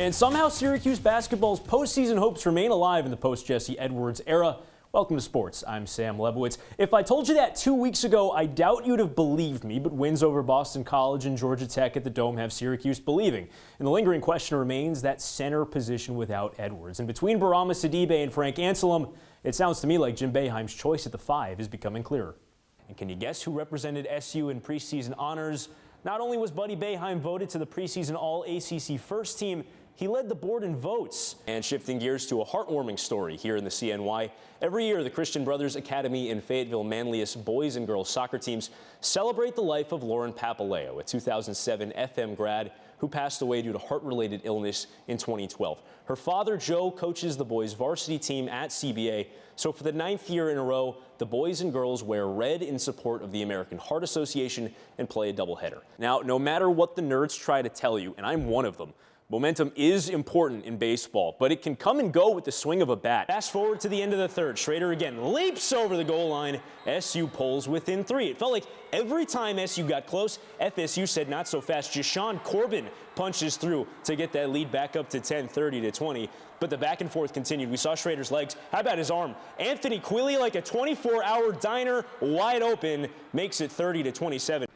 And somehow Syracuse basketball's postseason hopes remain alive in the post-Jesse Edwards era. Welcome to sports. I'm Sam Lebowitz. If I told you that 2 weeks ago, I doubt you'd have believed me, but wins over Boston College and Georgia Tech at the Dome have Syracuse believing. And the lingering question remains that center position without Edwards. And between Bourama Sidibe and Frank Anselm, it sounds to me like Jim Boeheim's choice at the 5 is becoming clearer. And can you guess who represented SU in preseason honors? Not only was Buddy Boeheim voted to the preseason All-ACC first team, he led the board in votes. And shifting gears to a heartwarming story here in the CNY. Every year, the Christian Brothers Academy and Fayetteville Manlius boys and girls soccer teams celebrate the life of Lauren Papaleo, a 2007 FM grad who passed away due to heart-related illness in 2012. Her father, Joe, coaches the boys' varsity team at CBA. So for the 9th year in a row, the boys and girls wear red in support of the American Heart Association and play a doubleheader. Now, no matter what the nerds try to tell you, and I'm one of them, momentum is important in baseball, but it can come and go with the swing of a bat. Fast forward to the end of the third. Schrader again leaps over the goal line. SU pulls within 3. It felt like every time SU got close, FSU said not so fast. Jashawn Corbin punches through to get that lead back up to 10, 30-20. But the back and forth continued. We saw Schrader's legs. How about his arm? Anthony Quilly, like a 24-hour diner, wide open, makes it 30-27.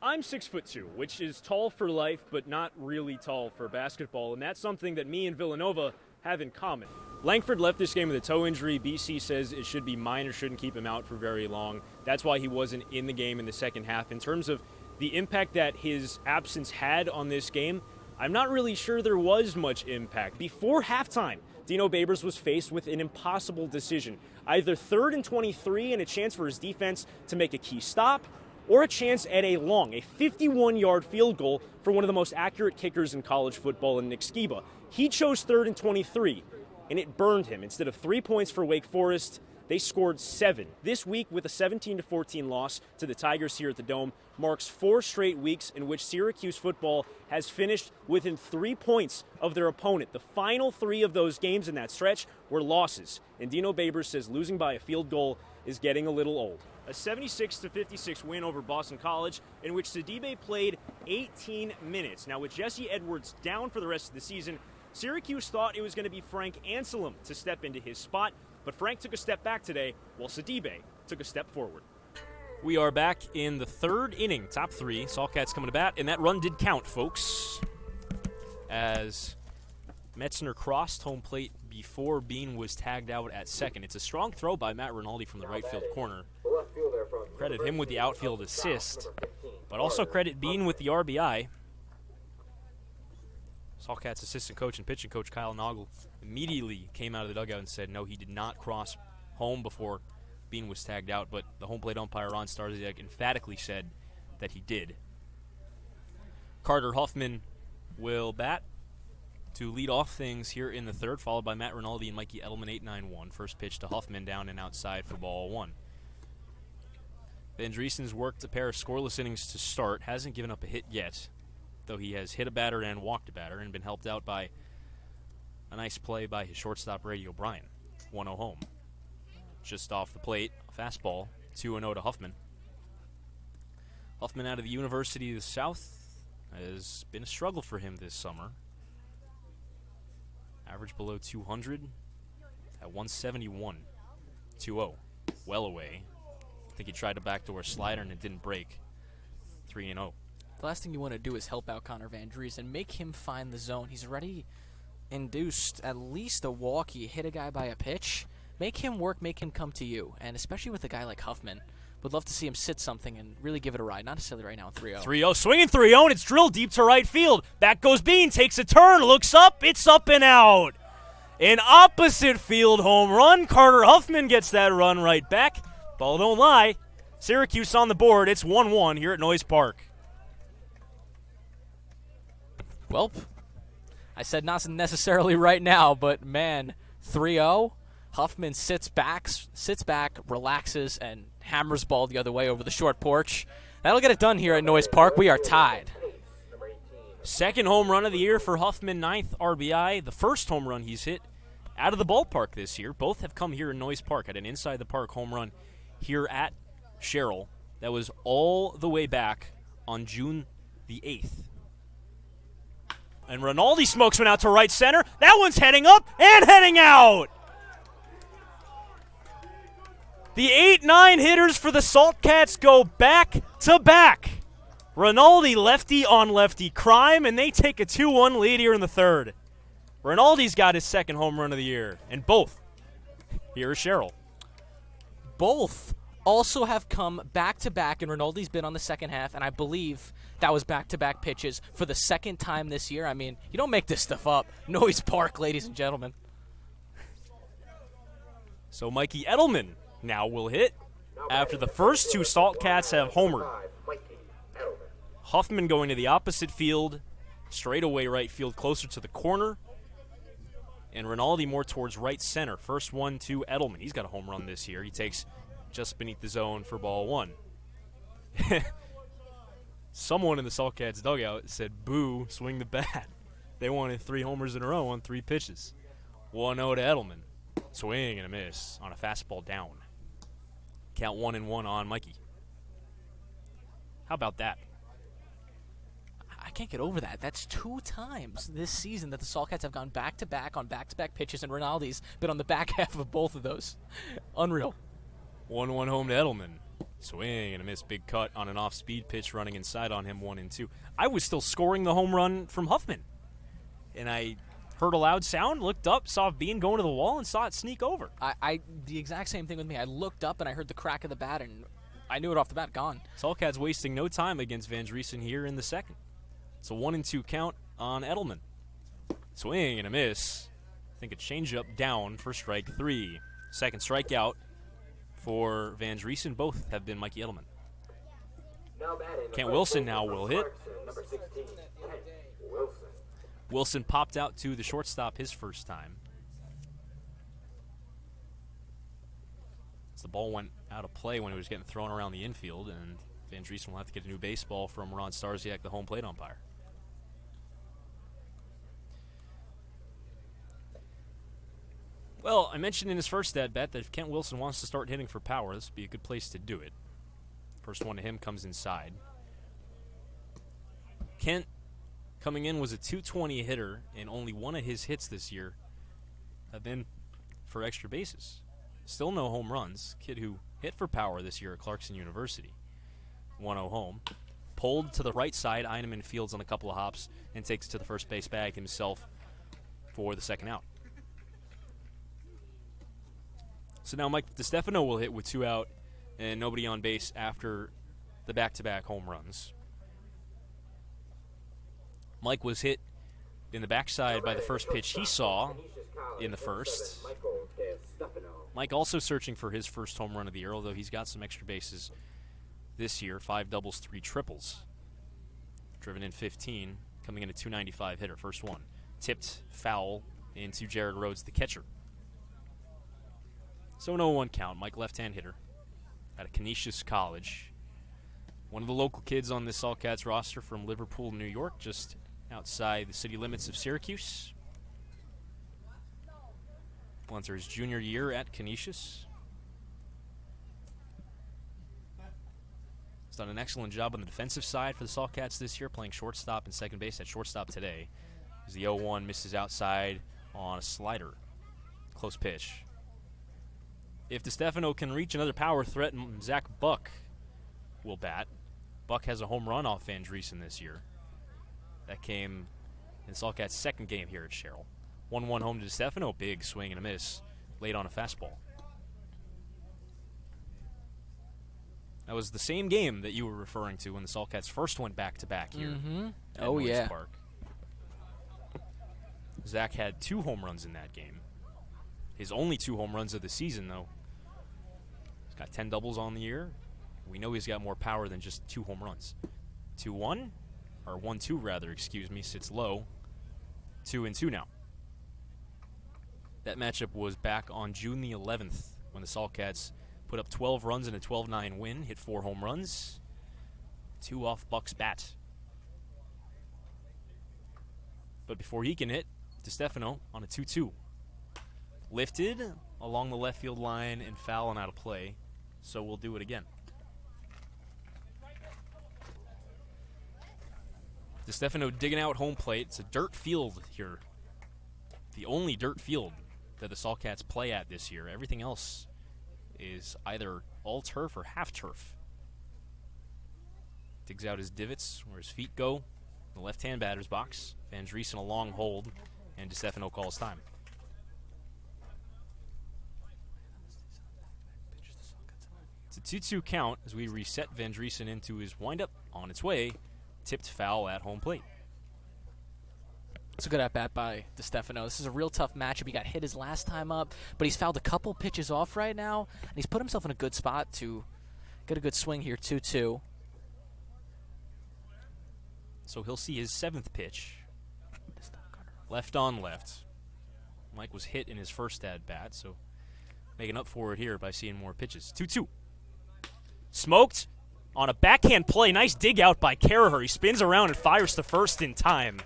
I'm 6'2", which is tall for life, but not really tall for basketball, and that's something that me and Villanova have in common. Langford left this game with a toe injury. BC says it should be minor, shouldn't keep him out for very long. That's why he wasn't in the game in the second half. In terms of the impact that his absence had on this game, I'm not really sure there was much impact. Before halftime, Dino Babers was faced with an impossible decision. Either 3rd and 23 and a chance for his defense to make a key stop, or a chance at a 51-yard field goal for one of the most accurate kickers in college football in Nick Skiba. He chose 3rd and 23, and it burned him. Instead of 3 points for Wake Forest, they scored 7. This week, with a 17-14 loss to the Tigers here at the Dome, marks 4 straight weeks in which Syracuse football has finished within 3 points of their opponent. The final 3 of those games in that stretch were losses, and Dino Babers says losing by a field goal is getting a little old. A 76-56 win over Boston College, in which Sidibe played 18 minutes. Now, with Jesse Edwards down for the rest of the season, Syracuse thought it was going to be Frank Anselm to step into his spot, but Frank took a step back today, while Sidibe took a step forward. We are back in the 3rd inning, top 3. Saltcats coming to bat, and that run did count, folks, as Metzner crossed home plate before Bean was tagged out at second. It's a strong throw by Matt Rinaldi from the right field corner. Credit him with the outfield assist, but also credit Bean with the RBI. Saltcats assistant coach and pitching coach Kyle Noggle immediately came out of the dugout and said no, he did not cross home before Bean was tagged out, but the home plate umpire Ron Starzyk emphatically said that he did. Carter Huffman will bat to lead off things here in the 3rd, followed by Matt Rinaldi and Mikey Edelman 8-9-1. First pitch to Huffman, down and outside for ball 1. Van Driesen's worked a pair of scoreless innings to start. Hasn't given up a hit yet, though he has hit a batter and walked a batter and been helped out by a nice play by his shortstop, Brady O'Brien. 1-0 home. Just off the plate, a fastball, 2-0 to Huffman. Huffman out of the University of the South has been a struggle for him this summer. Average below 200 at 171. 2-0. Well away. I think he tried a backdoor slider and it didn't break. 3-0. The last thing you want to do is help out Connor Van Dries and make him find the zone. He's already induced at least a walk. He hit a guy by a pitch. Make him work, make him come to you. And especially with a guy like Huffman, would love to see him sit something and really give it a ride. Not necessarily right now in 3-0. 3-0, swinging 3-0, and it's drilled deep to right field. Back goes Bean, takes a turn, looks up, it's up and out. An opposite field home run. Carter Huffman gets that run right back. Ball don't lie. Syracuse on the board. It's 1-1 here at Noyes Park. Welp, I said not necessarily right now, but man, 3-0. Huffman sits back, relaxes, and hammers ball the other way over the short porch. That'll get it done here at Noyes Park. We are tied. Second home run of the year for Huffman, 9th RBI. The first home run he's hit out of the ballpark this year. Both have come here in Noyes Park at an inside-the-park home run here at Sherrill. That was all the way back on June the 8th. And Rinaldi smokes one out to right center. That one's heading up and heading out. The 8-9 hitters for the Saltcats go back to back. Rinaldi lefty on lefty crime, and they take a 2-1 lead here in the third. Rinaldi's got his second home run of the year, and both. Here is Cheryl. Both also have come back-to-back, and Rinaldi's been on the second half, and I believe that was back-to-back pitches for the second time this year. I mean, you don't make this stuff up. Noyes Park, ladies and gentlemen. So Mikey Edelman now will hit after the first two Saltcats have homered. Huffman going to the opposite field, straightaway right field closer to the corner. And Rinaldi more towards right center. First one to Edelman. He's got a home run this year. He takes just beneath the zone for ball one. Someone in the Saltcats dugout said, boo, swing the bat. They wanted 3 homers in a row on 3 pitches. 1-0 to Edelman. Swing and a miss on a fastball down. Count 1-1 on Mikey. How about that? I can't get over that. That's 2 times this season that the Saltcats have gone back-to-back on back-to-back pitches, and Rinaldi's been on the back half of both of those. Unreal. 1-1 home to Edelman. Swing and a miss. Big cut on an off-speed pitch running inside on him, 1-2. I was still scoring the home run from Huffman. And I heard a loud sound, looked up, saw Bean going to the wall, and saw it sneak over. The exact same thing with me. I looked up and I heard the crack of the bat, and I knew it off the bat, gone. Saltcats wasting no time against Van Driesen here in the second. It's a 1-2 count on Edelman. Swing and a miss. I think a changeup down for strike 3. Second strikeout for Van Driesen. Both have been Mikey Edelman. Kent Wilson now will hit. Wilson popped out to the shortstop his first time. As the ball went out of play when it was getting thrown around the infield, and Van Driesen will have to get a new baseball from Ron Starziak, the home plate umpire. Well, I mentioned in his first at-bat that if Kent Wilson wants to start hitting for power, this would be a good place to do it. First one to him comes inside. Kent, coming in, was a .220 hitter, and only one of his hits this year have been for extra bases. Still no home runs. Kid who hit for power this year at Clarkson University. 1-0 home. Pulled to the right side. Eineman fields on a couple of hops and takes it to the first base bag himself for the second out. So now Mike DiStefano will hit with 2 out and nobody on base after the back-to-back home runs. Mike was hit in the backside by the first pitch he saw in the first. Mike also searching for his first home run of the year, although he's got some extra bases this year. 5 doubles, 3 triples. Driven in 15, coming in a .295 hitter. First one. Tipped foul into Jared Rhodes, the catcher. So 0-1 count. Mike, left-hand hitter out of Canisius College. One of the local kids on this Saltcats roster from Liverpool, New York, just outside the city limits of Syracuse. Will enter his junior year at Canisius. He's done an excellent job on the defensive side for the Saltcats this year, playing shortstop and second base. At shortstop today, as the 0-1 misses outside on a slider. Close pitch. If DiStefano can reach another power threat, Zach Buck will bat. Buck has a home run off Van Driesen this year. That came in Saltcats' second game here at Sherrill. 1-1 home to DiStefano. Big swing and a miss late on a fastball. That was the same game that you were referring to when the Saltcats first went back-to-back here at Noyes Park. Zach had 2 home runs in that game. His only 2 home runs of the season, though. He's got 10 doubles on the year. We know he's got more power than just 2 home runs. 2-1, or 1-2 rather, excuse me, sits low. 2-2 now. That matchup was back on June the 11th when the Saltcats put up 12 runs in a 12-9 win, hit 4 home runs, 2 off Buck's bat. But before he can hit, DiStefano on a 2-2. Lifted along the left field line and foul and out of play, so we'll do it again. DeStefano digging out home plate. It's a dirt field here. The only dirt field that the Saltcats play at this year. Everything else is either all turf or half turf. Digs out his divots where his feet go. The left-hand batter's box. Van Driesen a long hold, and DeStefano calls time. It's a 2-2 count as we reset Van Driesen into his windup on its way. Tipped foul at home plate. It's a good at-bat by DeStefano. This is a real tough matchup. He got hit his last time up, but he's fouled a couple pitches off right now, and he's put himself in a good spot to get a good swing here, 2-2. So he'll see his 7th pitch. Left on left. Mike was hit in his first at-bat, so making up for it here by seeing more pitches. 2-2. Smoked on a backhand play. Nice dig out by Caraher. He spins around and fires to first in time.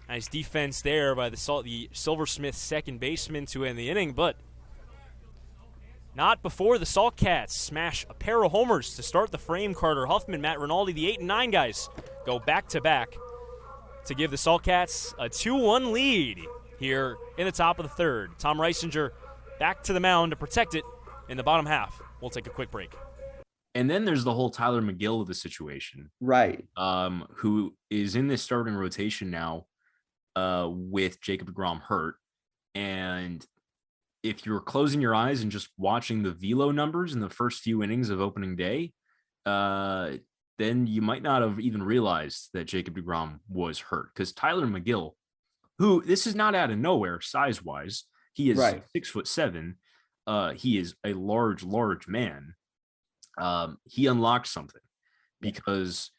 Nice defense there by the Silversmith second baseman to end the inning, but not before the Saltcats smash a pair of homers to start the frame. Carter Huffman, Matt Rinaldi, the 8 and 9 guys go back-to-back to give the Saltcats a 2-1 lead here in the top of the third. Tom Reisinger back to the mound to protect it in the bottom half. We'll take a quick break. And then there's the whole Tyler McGill of the situation. Right. Who is in this starting rotation now with Jacob deGrom hurt. And if you're closing your eyes and just watching the velo numbers in the first few innings of opening day, then you might not have even realized that Jacob deGrom was hurt, because Tyler McGill, who this is not out of nowhere size-wise, he is 6'7". He is a large man. He unlocked something, because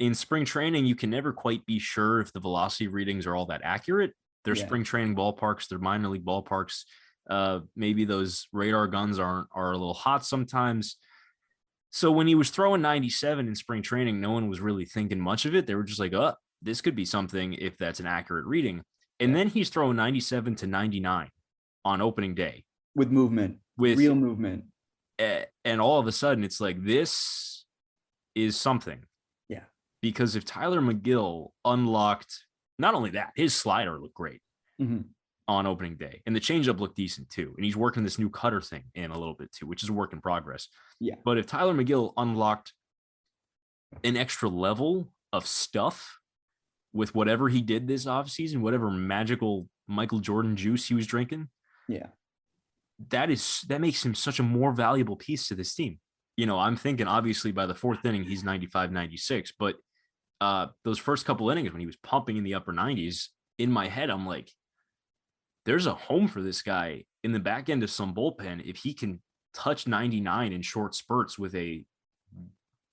in spring training, you can never quite be sure if the velocity readings are all that accurate. They're spring training ballparks, they're minor league ballparks. Maybe those radar guns are a little hot sometimes. So when he was throwing 97 in spring training, no one was really thinking much of it. They were just like, oh, this could be something if that's an accurate reading. And then he's throwing 97 to 99 on opening day. With movement, with real movement. And all of a sudden, it's like, this is something. Yeah. Because if Tyler McGill unlocked, not only that, his slider looked great on opening day. And the changeup looked decent too. And he's working this new cutter thing in a little bit too, which is a work in progress. Yeah. But if Tyler McGill unlocked an extra level of stuff with whatever he did this offseason, whatever magical Michael Jordan juice he was drinking, that makes him such a more valuable piece to this team. You know, I'm thinking obviously by the fourth inning, he's 95, 96, but those first couple innings when he was pumping in the upper 90s, in my head, I'm like, there's a home for this guy in the back end of some bullpen if he can touch 99 in short spurts with a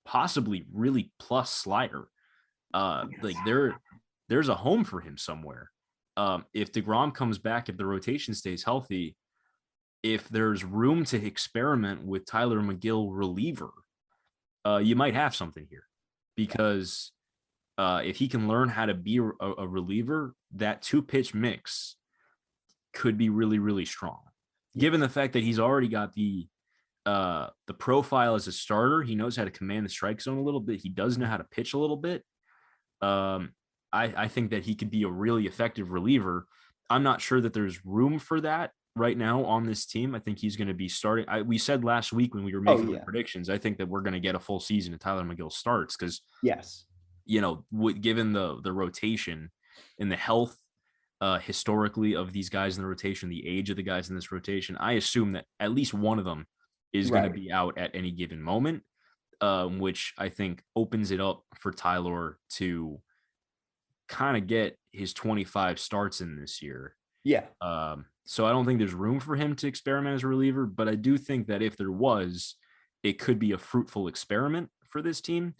possibly really plus slider. Like there's a home for him somewhere. If DeGrom comes back, if the rotation stays healthy, if there's room to experiment with Tyler McGill reliever, you might have something here, because if he can learn how to be a reliever, that 2-pitch mix could be really, really strong. Given the fact that he's already got the profile as a starter, he knows how to command the strike zone a little bit. He does know how to pitch a little bit. I think that he could be a really effective reliever. I'm not sure that there's room for that right now on this team. I think he's going to be starting. We said last week when we were making the predictions, I think that we're going to get a full season of Tyler McGill starts, because you know, given the rotation and the health historically of these guys in the rotation, the age of the guys in this rotation, I assume that at least one of them is going to be out at any given moment, which I think opens it up for Tyler to kind of get his 25 starts in this year. So I don't think there's room for him to experiment as a reliever, but I do think that if there was, it could be a fruitful experiment for this team.